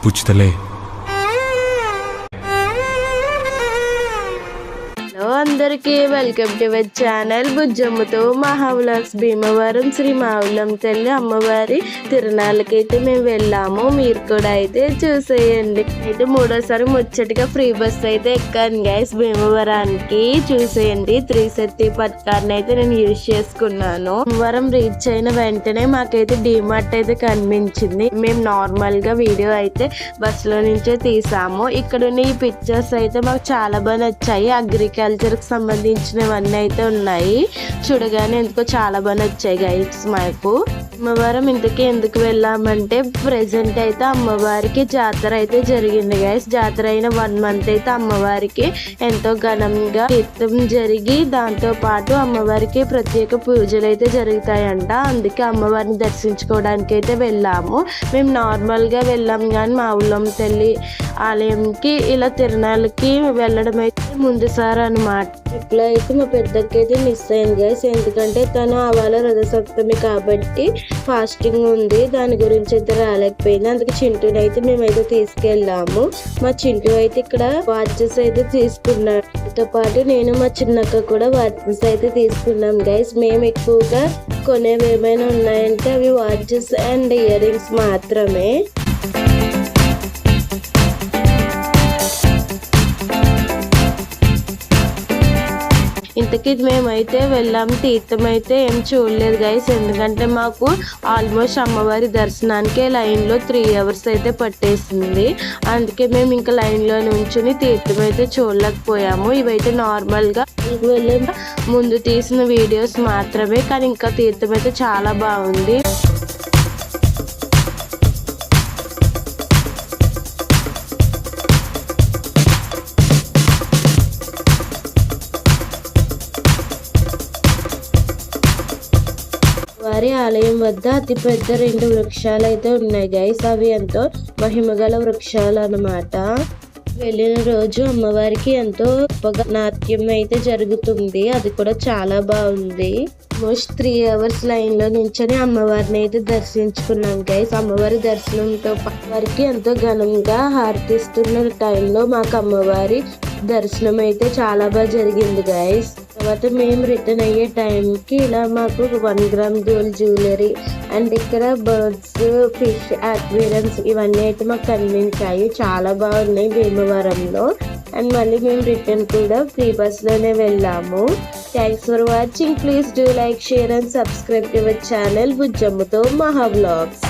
పుచ్చుతలే. అందరికీ welcome to our channel బుజ్జమ్మతో మహా వ్లాగ్స్. భీమవరం శ్రీ మావులం తల్లి అమ్మవారి తిరునాళ్ళకైతే మేము వెళ్ళాము. మీరు కూడా అయితే చూసేయండి. అయితే మూడోసారి ముచ్చటగా ఫ్రీ బస్ అయితే ఎక్కాను గైస్ భీమవరానికి. చూసేయండి. 330 పథకాన్ని అయితే నేను యూజ్ చేసుకున్నాను. భీమవరం రీచ్ అయిన వెంటనే మాకైతే డిమార్ట్ అయితే కనిపించింది. మేము నార్మల్ గా వీడియో అయితే బస్ లో నుంచే తీసాము. ఇక్కడ ఉన్న ఈ పిక్చర్స్ అయితే మాకు చాలా బాగా నచ్చాయి. అగ్రికల్చర్ కి సంబంధించినవన్నీ అయితే ఉన్నాయి. చూడగానే ఎందుకో చాలా బాగా నచ్చాయి గైడ్స్ మాకు. అమ్మవారం ఇంతకీ ఎందుకు వెళ్ళామంటే ప్రెసెంట్ అయితే అమ్మవారికి జాతర అయితే జరిగింది గైస్. జాతర అయిన 1 month అయితే అమ్మవారికి ఎంతో ఘనంగా తీర్థం జరిగి దాంతో పాటు అమ్మవారికి ప్రత్యేక పూజలు అయితే జరుగుతాయంట. అందుకే అమ్మవారిని దర్శించుకోవడానికి అయితే వెళ్ళాము. మేము నార్మల్ గా వెళ్ళాం కానీ మా ఊళ్ళో తల్లి ఆలయంకి ఇలా తిరునాళ్ళకి వెళ్ళడం అయితే ముందుసారి అనమాట. ఇట్లా అయితే మా పెద్దకి అయితే మిస్ అయింది గైస్. ఎందుకంటే తను ఆవాల రథసప్తమి కాబట్టి ఫాస్టింగ్ ఉంది. దాని గురించి అయితే రాలేకపోయింది. అందుకే చింటూని అయితే మేమైతే తీసుకెళ్ళాము. మా చింటూ అయితే ఇక్కడ వాచెస్ అయితే తీసుకున్నాడు. తో పాటు నేను మా చిన్నక్క కూడా వాచెస్ అయితే తీసుకున్నాం గైస్. మేము ఎక్కువగా కొనేవి ఏమైనా ఉన్నాయంటే అవి వాచెస్ అండ్ ఇయర్ రింగ్స్ మాత్రమే. ఇంతకీ మేమైతే వెళ్ళాము. తీర్థం అయితే ఏం చూడలేదు గైస్. ఎందుకంటే మాకు ఆల్మోస్ట్ అమ్మవారి దర్శనానికి లైన్లో 3 hours అయితే పట్టేసింది. అందుకే మేము ఇంకా లైన్లో నుంచుని తీర్థం అయితే చూడలేకపోయాము. ఇవైతే నార్మల్గా వెళ్ళే ముందు తీసిన వీడియోస్ మాత్రమే. కానీ ఇంకా తీర్థం అయితే చాలా బాగుంది. వారి ఆలయం వద్ద అతిపెద్ద 2 వృక్షాలు అయితే ఉన్నాయి గైస్. అవి ఎంతో మహిమగల వృక్షాలు అన్నమాట. వెళ్ళిన రోజు అమ్మవారికి ఎంతో గొప్పగా నాట్యం అయితే జరుగుతుంది. అది కూడా చాలా బాగుంది. ఆల్మోస్ట్ 3 hours లైన్ లో నుంచొని అమ్మవారిని అయితే దర్శించుకున్నాం గైస్. అమ్మవారి దర్శనంతో వారికి ఎంతో ఘనంగా హారతిస్తున్న టైంలో మాకు అమ్మవారి దర్శనం అయితే చాలా బాగా జరిగింది గైస్. తర్వాత మేము రిటర్న్ అయ్యే టైంకి ఇలా మాకు 1 gram గోల్డ్ జ్యువెలరీ అండ్ ఇక్కడ బర్డ్స్, ఫిష్ అక్వేరియంస్ ఇవన్నీ అయితే మాకు కనిపించాయి. చాలా బాగున్నాయి భీమవరంలో. అండ్ మళ్ళీ మేము రిటర్న్ కూడా ఫ్రీ బస్ లోనే వెళ్ళాము. Thanks for watching. Please do like, share and subscribe to our channel బుజ్జమ్మతో మహా వ్లాగ్స్.